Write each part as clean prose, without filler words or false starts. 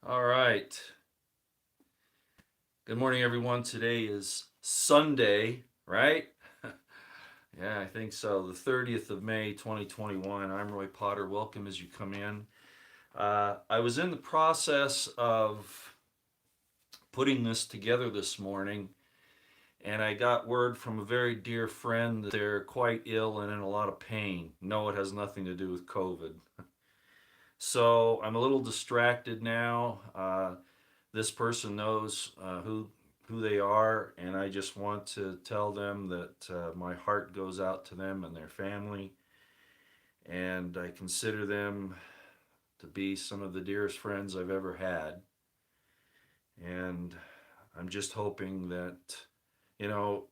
All right. Good morning, everyone. Today is Sunday, right? Yeah, I think so. The 30th of May, 2021. I'm Roy Potter. Welcome as you come in. I was in the process of putting this together this morning, and I got word from a very dear friend that they're quite ill and in a lot of pain. No, it has nothing to do with COVID. So I'm a little distracted now. This person knows who they are, and I just want to tell them that my heart goes out to them and their family, and I consider them to be some of the dearest friends I've ever had. And I'm just hoping that, you know,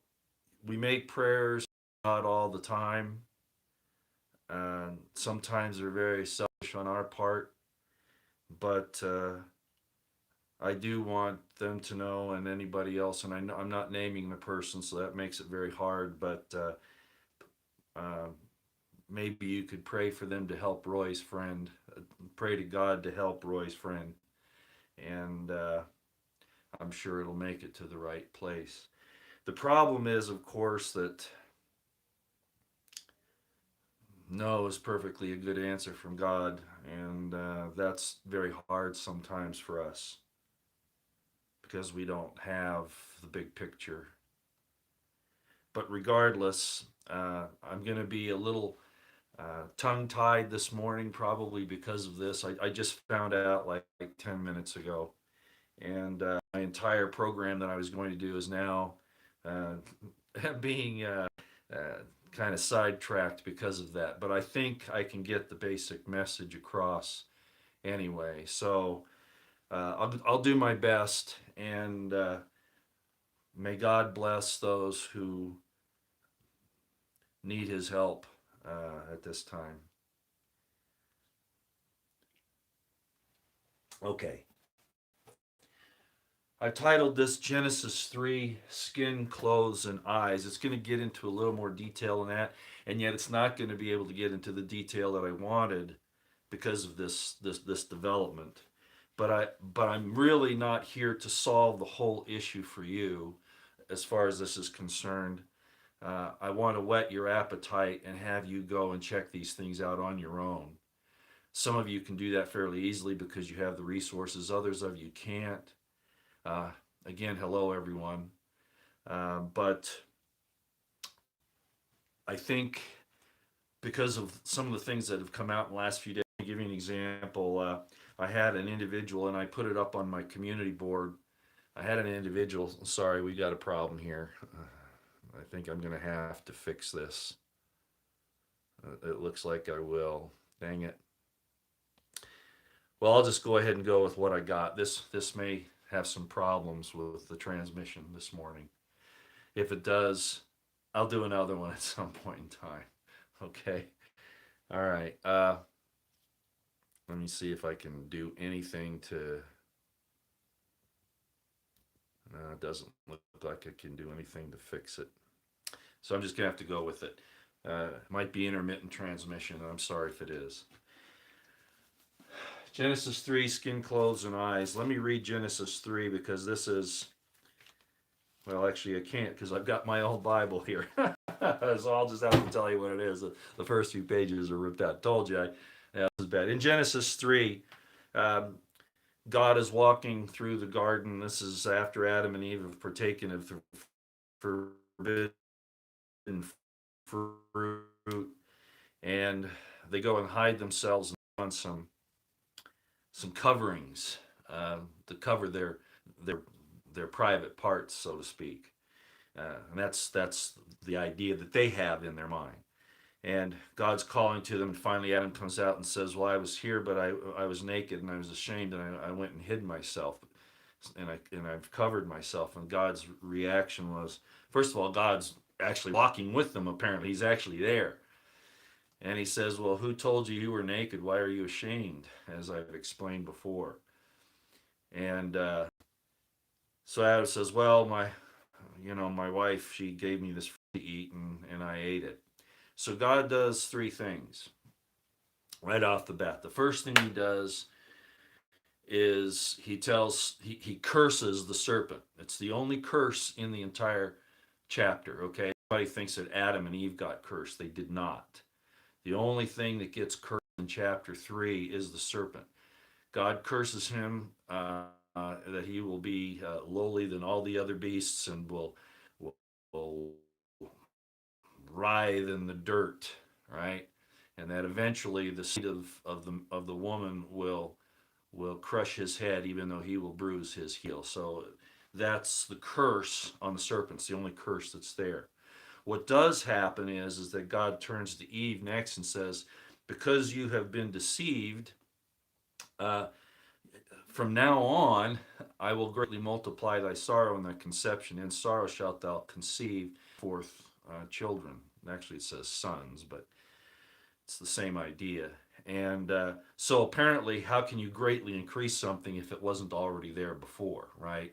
we make prayers not all the time. Sometimes they're very selfish on our part, but I do want them to know, and anybody else, and I'm not naming the person, so that makes it very hard, but uh, maybe you could pray for them to help Roy's friend. Pray to God to help Roy's friend, and I'm sure it'll make it to the right place. The problem is, of course, that no is perfectly a good answer from God, and that's very hard sometimes for us because we don't have the big picture. But regardless, I'm going to be a little tongue tied this morning, probably because of this. I just found out like 10 minutes ago. And my entire program that I was going to do is now uh, being uh, kind of sidetracked because of that. But I think I can get the basic message across anyway. So I'll do my best. And may God bless those who need his help at this time. Okay. I titled this Genesis 3 Skin, Clothes, and Eyes. It's going to get into a little more detail in that, and yet it's not going to be able to get into the detail that I wanted because of this development. But I'm really not here to solve the whole issue for you as far as this is concerned. I want to whet your appetite and have you go and check these things out on your own. Some of you can do that fairly easily because you have the resources, others of you can't. Uh, Again, hello everyone. But I think because of some of the things that have come out in the last few days, I'll give you an example. I had an individual, and I put it up on my community board. I had an individual, sorry, we got a problem here. I think I'm going to have to fix this. It looks like I will. Dang it. Well, I'll just go ahead and go with what I got. This may have some problems with the transmission this morning. If it does, I'll do another one at some point in time. Okay. All right. Let me see if I can do anything to. No, it doesn't look like I can do anything to fix it. So I'm just gonna have to go with it. It might be intermittent transmission. I'm sorry if it is. Genesis 3, skin, clothes, and eyes. Let me read Genesis 3 because this is, well, actually, I can't because I've got my old Bible here. So I'll just have to tell you what it is. The first few pages are ripped out. Told you, yeah, this is bad. In Genesis 3, um, God is walking through the garden. This is after Adam and Eve have partaken of the forbidden fruit, and they go and hide themselves on some coverings to cover their their private parts, so to speak. And that's the idea that they have in their mind. And God's calling to them. And finally, Adam comes out and says, "Well, I was here, but I was naked and I was ashamed, and I went and hid myself, and I've covered myself." And God's reaction was, first of all, God's actually walking with them. Apparently, He's actually there. And He says, "Well, who told you you were naked? Why are you ashamed?" As I've explained before. And so Adam says, "Well, my wife, she gave me this to eat, and I ate it." So God does three things right off the bat. The first thing He does is he curses the serpent. It's the only curse in the entire chapter. Okay, everybody thinks that Adam and Eve got cursed. They did not. The only thing that gets cursed in chapter 3 is the serpent. God curses him that he will be lowly than all the other beasts and will writhe in the dirt, right? And that eventually the seed of the woman will crush his head, even though he will bruise his heel. So that's the curse on the serpent. It's the only curse that's there. What does happen is that God turns to Eve next and says, because you have been deceived, uh, from now on, I will greatly multiply thy sorrow and thy conception. In sorrow shalt thou conceive forth children. Actually, it says sons, but it's the same idea. And so apparently, how can you greatly increase something if it wasn't already there before, right?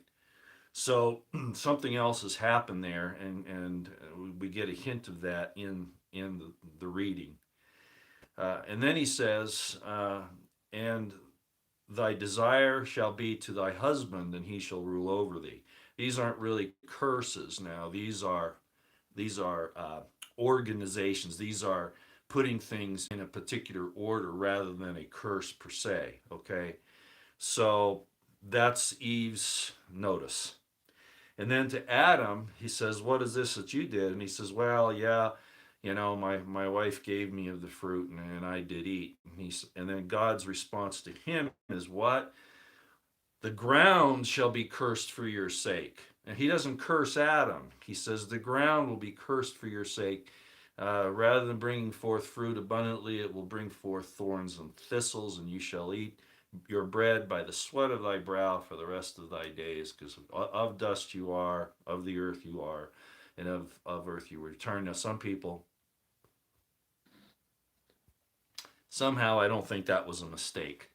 So something else has happened there, and we get a hint of that in the reading. And then he says, and thy desire shall be to thy husband, and he shall rule over thee. These aren't really curses now. These are organizations. These are putting things in a particular order rather than a curse per se. Okay, so that's Eve's notice. And then to Adam, he says, "What is this that you did?" And he says, "Well, yeah, my wife gave me of the fruit, and I did eat." And then God's response to him is what? The ground shall be cursed for your sake. And he doesn't curse Adam. He says, the ground will be cursed for your sake. Rather than bringing forth fruit abundantly, it will bring forth thorns and thistles, and you shall eat your bread by the sweat of thy brow for the rest of thy days, because of dust you are, of the earth you are, and of earth you return. Now, some people, somehow, I don't think that was a mistake.